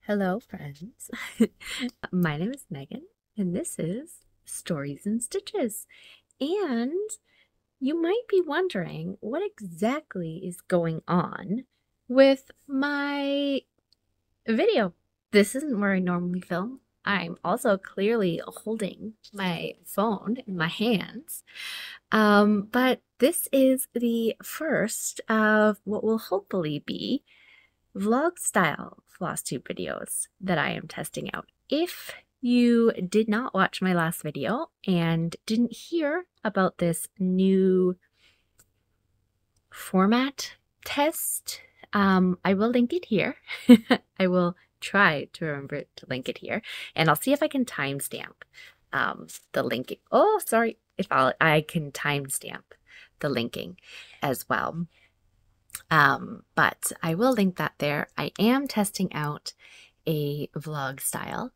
Hello, friends. My name is Megan, and this is Stories and Stitches. And you might be wondering what exactly is going on with my video. This isn't where I normally film. I'm also clearly holding my phone in my hands. But this is the first of what will hopefully be vlog style Flosstube videos that I am testing out. If you did not watch my last video and didn't hear about this new format test, I will link it here. I will try to remember to link it here, and I'll see if I can timestamp the linking. Oh, sorry, if I can timestamp the linking as well. But I will link that there. I am testing out a vlog style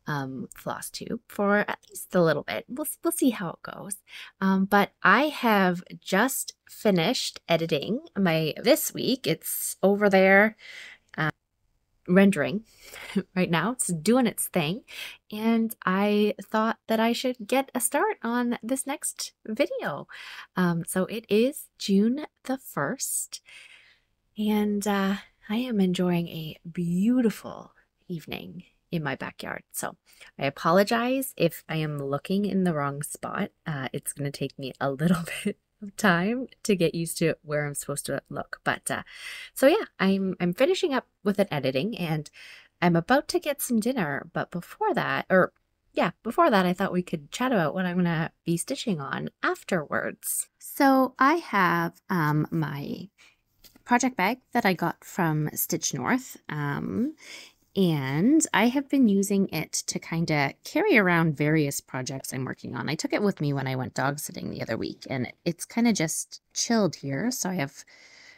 Flosstube for at least a little bit. We'll see how it goes. But I have just finished editing this week. It's over there rendering right now. It's doing its thing. And I thought that I should get a start on this next video. So it is June the 1st. And I am enjoying a beautiful evening in my backyard. So I apologize if I am looking in the wrong spot. It's going to take me a little bit of time to get used to where I'm supposed to look. But so yeah, I'm finishing up with an editing, and I'm about to get some dinner. But before that, I thought we could chat about what I'm going to be stitching on afterwards. So I have my project bag that I got from Stitch North, and I have been using it to kind of carry around various projects I'm working on. I took it with me when I went dog sitting the other week, and it's kind of just chilled here. So I have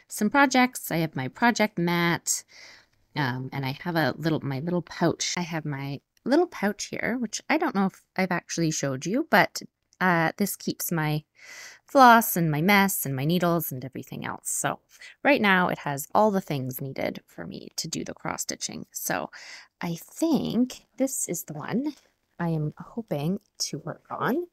some projects. I have my project mat, and I have my little pouch. I have my little pouch here, which I don't know if I've actually showed you, but this keeps my floss and my mess and my needles and everything else. So right now it has all the things needed for me to do the cross stitching. So I think this is the one I am hoping to work on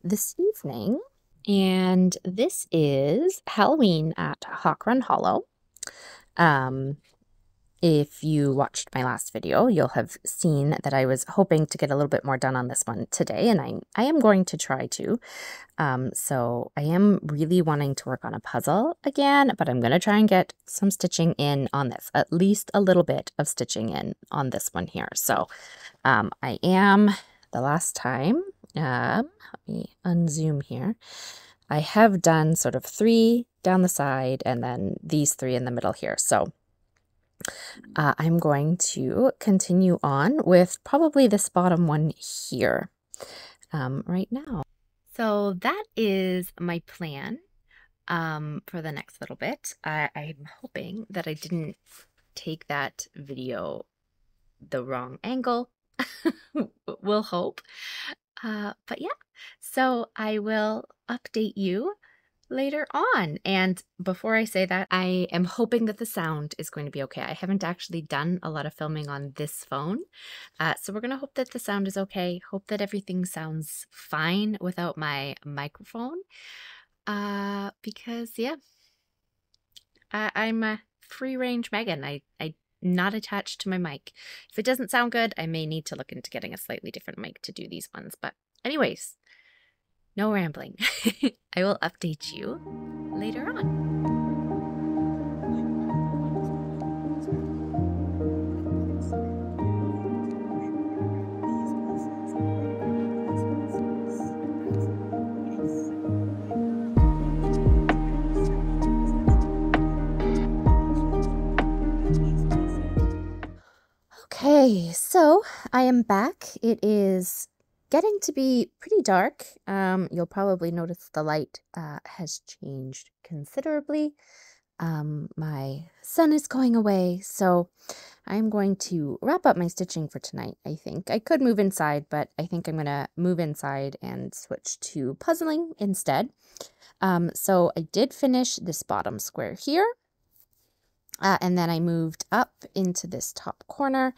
this evening. And this is Halloween at Hawk Run Hollow. If you watched my last video, you'll have seen that I was hoping to get a little bit more done on this one today, and I am going to try to. So I am really wanting to work on a puzzle again, but I'm going to try and get some stitching in on this, at least a little bit of stitching in on this one here. So I am, the last time, let me unzoom here, I have done sort of 3 down the side and then these 3 in the middle here. So I'm going to continue on with probably this bottom one here right now. So that is my plan for the next little bit. I'm hoping that I didn't take that video the wrong angle. We'll hope. But yeah, so I will update you later on. And before I say that, I am hoping that the sound is going to be okay. I haven't actually done a lot of filming on this phone. So we're going to hope that the sound is okay. Hope that everything sounds fine without my microphone. Because yeah, I'm a free range Megan. I'm not attached to my mic. If it doesn't sound good, I may need to look into getting a slightly different mic to do these ones. But anyways, no rambling. I will update you later on. Okay, so I am back. It is getting to be pretty dark. You'll probably notice the light has changed considerably. My sun is going away, so I'm going to wrap up my stitching for tonight, I think. I could move inside, but I think I'm going to move inside and switch to puzzling instead. So I did finish this bottom square here. And then I moved up into this top corner,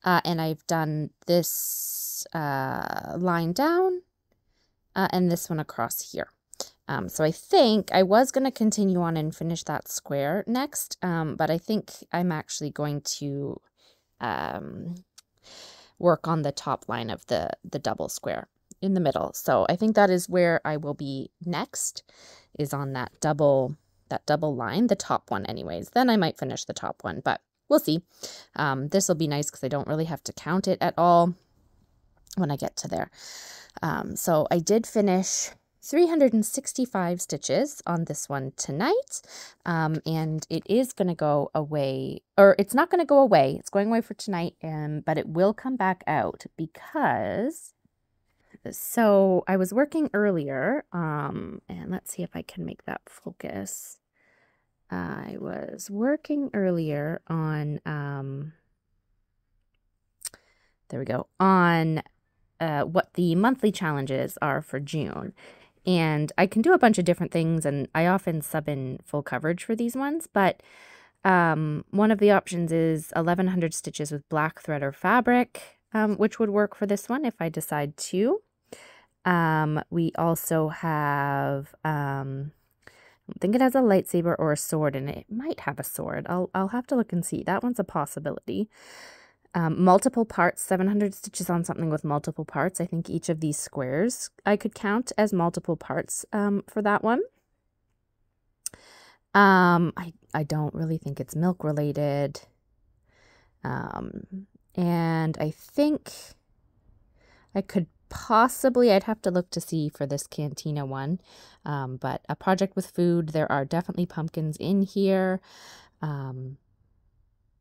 and I've done this line down and this one across here. So I think I was going to continue on and finish that square next, but I think I'm actually going to work on the top line of the double square in the middle. So I think that is where I will be next, is on that double line, the top one anyways. Then I might finish the top one, but we'll see. This will be nice because I don't really have to count it at all when I get to there. So I did finish 365 stitches on this one tonight, and it is going to go away, or it's not going to go away. It's going away for tonight, but it will come back out because, so I was working earlier, and let's see if I can make that focus. I was working earlier on, there we go, on what the monthly challenges are for June. And I can do a bunch of different things, and I often sub in full coverage for these ones, but one of the options is 1100 stitches with black thread or fabric, which would work for this one if I decide to. We also have, I think it has a lightsaber or a sword in it. It might have a sword. I'll have to look and see. That one's a possibility. Multiple parts, 700 stitches on something with multiple parts. I think each of these squares I could count as multiple parts for that one. I don't really think it's milk related. And I think I could possibly, I'd have to look to see for this Cantina one, but a project with food, there are definitely pumpkins in here.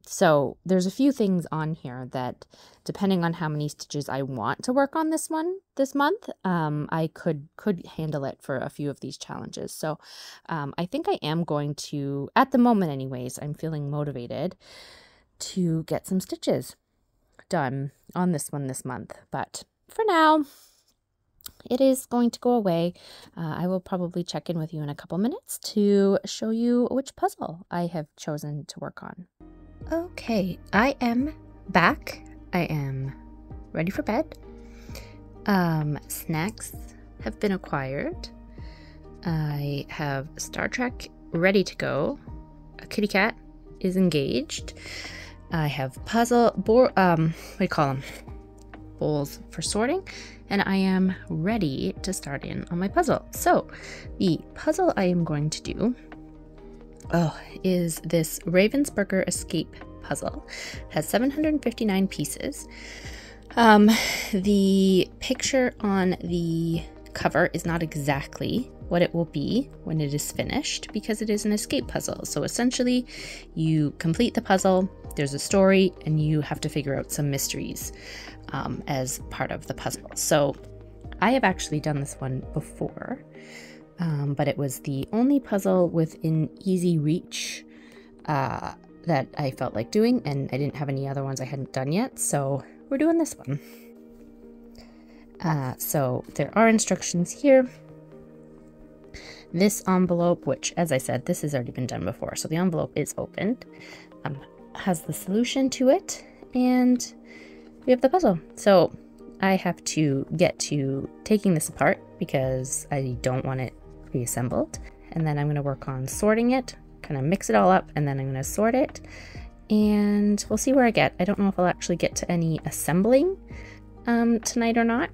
So there's a few things on here that, depending on how many stitches I want to work on this month, I could handle it for a few of these challenges. So I think I am going to, at the moment anyways, I'm feeling motivated to get some stitches done on this one this month. But for now, it is going to go away. I will probably check in with you in a couple minutes to show you which puzzle I have chosen to work on. Okay, I am back. I am ready for bed. Snacks have been acquired. I have Star Trek ready to go. A kitty cat is engaged. I have what do you call them? Bowls for sorting, and I am ready to start in on my puzzle. So the puzzle I am going to do is this Ravensburger Escape puzzle. It has 759 pieces. The picture on the cover is not exactly what it will be when it is finished because it is an escape puzzle. So essentially, you complete the puzzle, there's a story, and you have to figure out some mysteries as part of the puzzle. So I have actually done this one before. But it was the only puzzle within easy reach that I felt like doing, and I didn't have any other ones I hadn't done yet, so we're doing this one. So there are instructions here. This envelope, which, as I said, this has already been done before, so the envelope is opened, has the solution to it, and we have the puzzle. So I have to get to taking this apart because I don't want it reassembled, and then I'm going to work on sorting it, kind of mix it all up, and then I'm going to sort it, and we'll see where I get. I don't know if I'll actually get to any assembling tonight or not,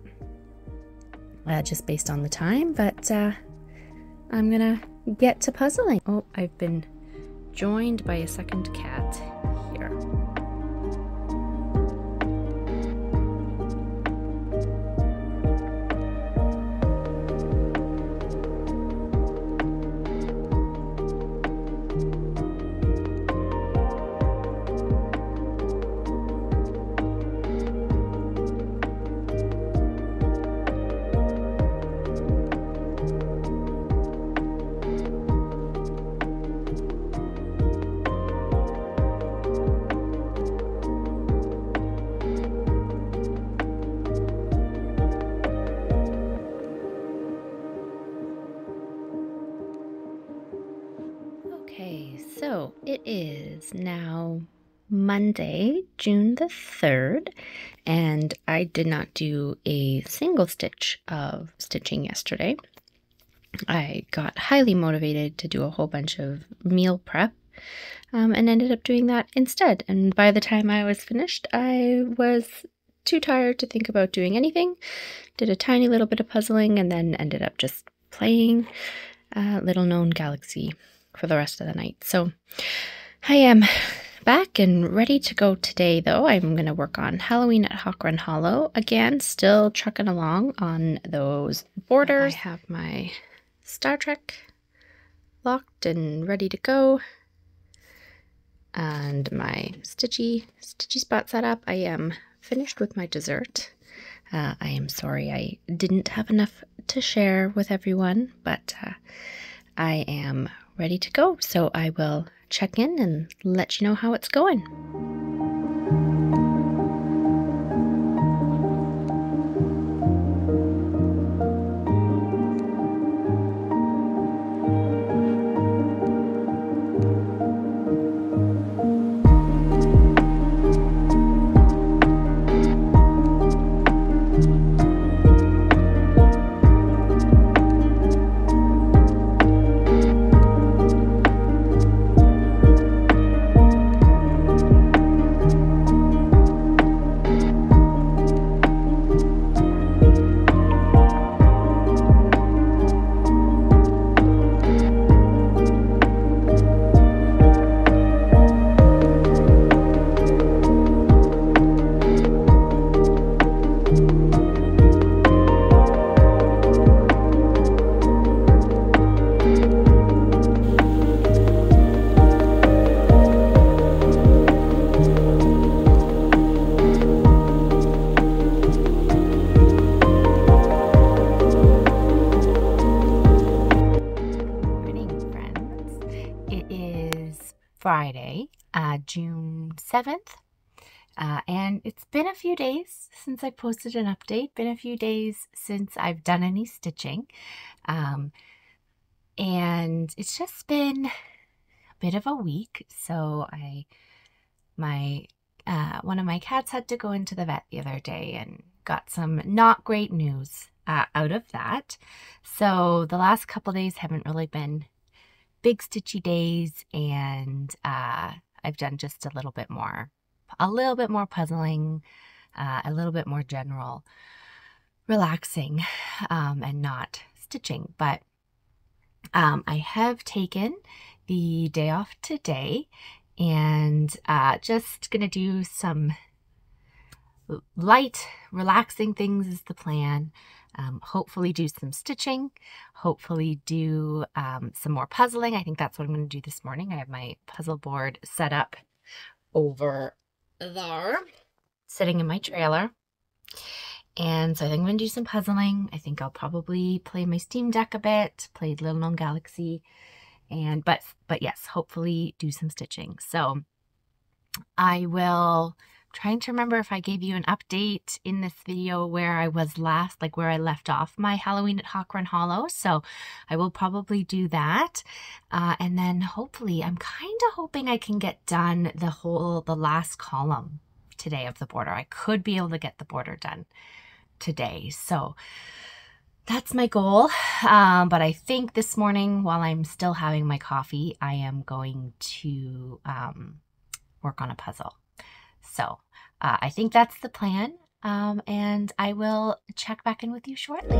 just based on the time, but I'm gonna get to puzzling. Oh, I've been joined by a second cat here. So it is now Monday, June the 3rd, and I did not do a single stitch of stitching yesterday. I got highly motivated to do a whole bunch of meal prep and ended up doing that instead. And by the time I was finished, I was too tired to think about doing anything. Did a tiny little bit of puzzling and then ended up just playing Little Known Galaxy for the rest of the night. So I am back and ready to go today, though. I'm going to work on Halloween at Hawk Run Hollow. Again, still trucking along on those borders. I have my Star Trek locked and ready to go. And my stitchy spot set up. I am finished with my dessert. I am sorry I didn't have enough to share with everyone, but I am ready to go. So I will check in and let you know how it's going. Friday, June 7th, and it's been a few days since I posted an update, been a few days since I've done any stitching, and it's just been a bit of a week. So one of my cats had to go into the vet the other day and got some not great news out of that. So the last couple days haven't really been big stitchy days, and I've done just a little bit more puzzling, a little bit more general relaxing, and not stitching. But I have taken the day off today and just gonna do some light relaxing things is the plan. Hopefully do some stitching, hopefully do some more puzzling. I think that's what I'm going to do this morning. I have my puzzle board set up over there, sitting in my trailer. And so I think I'm going to do some puzzling. I think I'll probably play my Steam Deck a bit, play Little Known Galaxy, and but yes, hopefully do some stitching. So I will... trying to remember if I gave you an update in this video where I was last, like where I left off my Halloween at Hawk Run Hollow. So I will probably do that. And then hopefully, I'm kind of hoping I can get done the last column today of the border. I could be able to get the border done today. So that's my goal. But I think this morning, while I'm still having my coffee, I am going to work on a puzzle. So I think that's the plan, and I will check back in with you shortly.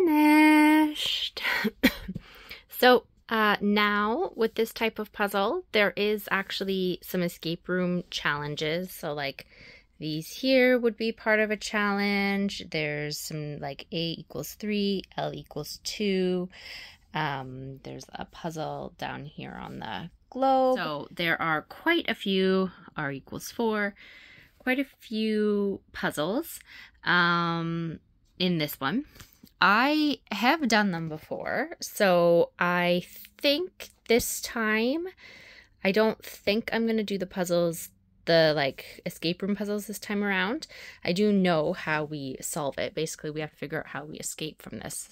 finished. So now with this type of puzzle, there is actually some escape room challenges. So like these here would be part of a challenge. There's some like A = 3, L = 2. There's a puzzle down here on the globe. So there are quite a few, R = 4, quite a few puzzles in this one. I have done them before, so I think this time, I don't think I'm going to do the puzzles, the like escape room puzzles this time around. I do know how we solve it. Basically, we have to figure out how we escape from this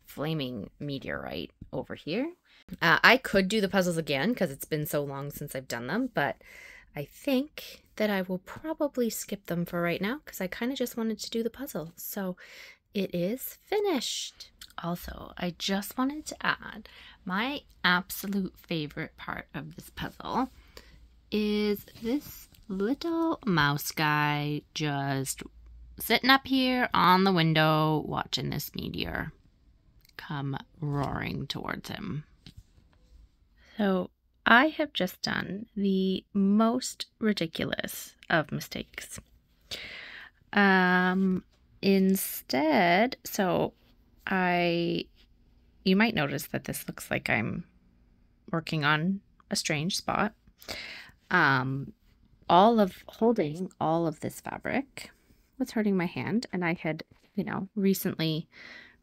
flaming meteorite over here. I could do the puzzles again because it's been so long since I've done them, but I think that I will probably skip them for right now because I kind of just wanted to do the puzzle. So it is finished. Also, I just wanted to add my absolute favorite part of this puzzle is this little mouse guy just sitting up here on the window watching this meteor come roaring towards him. So I have just done the most ridiculous of mistakes. Instead, so you might notice that this looks like I'm working on a strange spot. Holding all of this fabric was hurting my hand, and I had, recently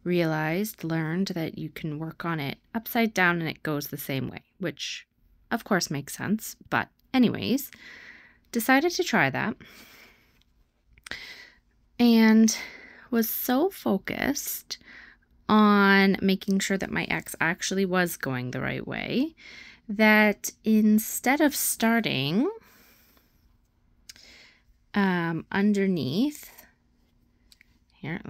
learned that you can work on it upside down and it goes the same way, which of course makes sense. But anyways, decided to try that and was so focused on making sure that my X actually was going the right way that instead of starting underneath here,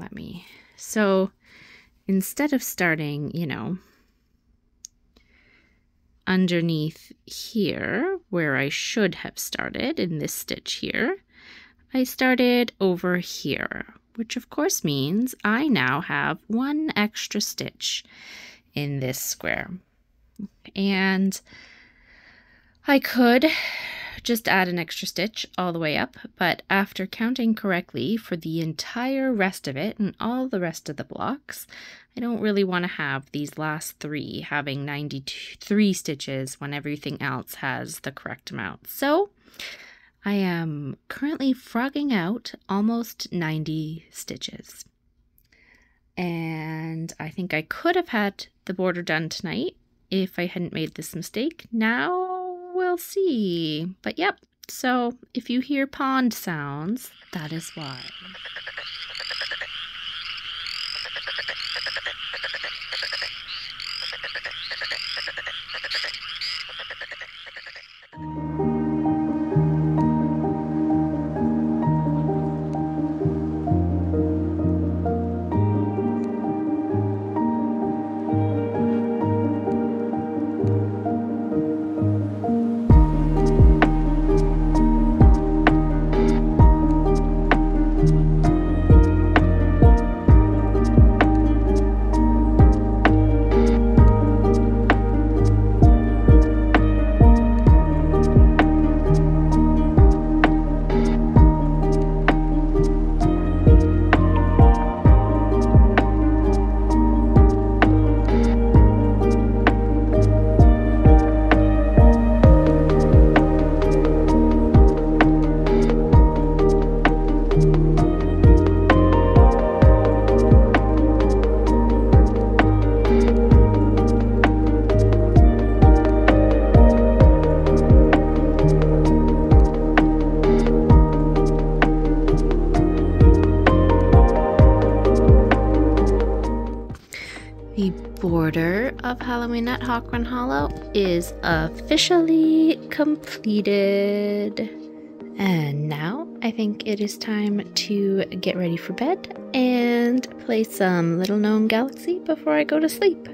instead of starting, underneath here where I should have started in this stitch here, I started over here, which of course means I now have one extra stitch in this square. And I could just add an extra stitch all the way up, but after counting correctly for the entire rest of it and all the rest of the blocks, I don't really want to have these last 3 having 93 stitches when everything else has the correct amount. So I am currently frogging out almost 90 stitches. And I think I could have had the border done tonight if I hadn't made this mistake. Now we'll see. But yep, so if you hear pond sounds, that is why. The border of Halloween at Hawk Run Hollow is officially completed. And now I think it is time to get ready for bed and play some Little Gnome Galaxy before I go to sleep.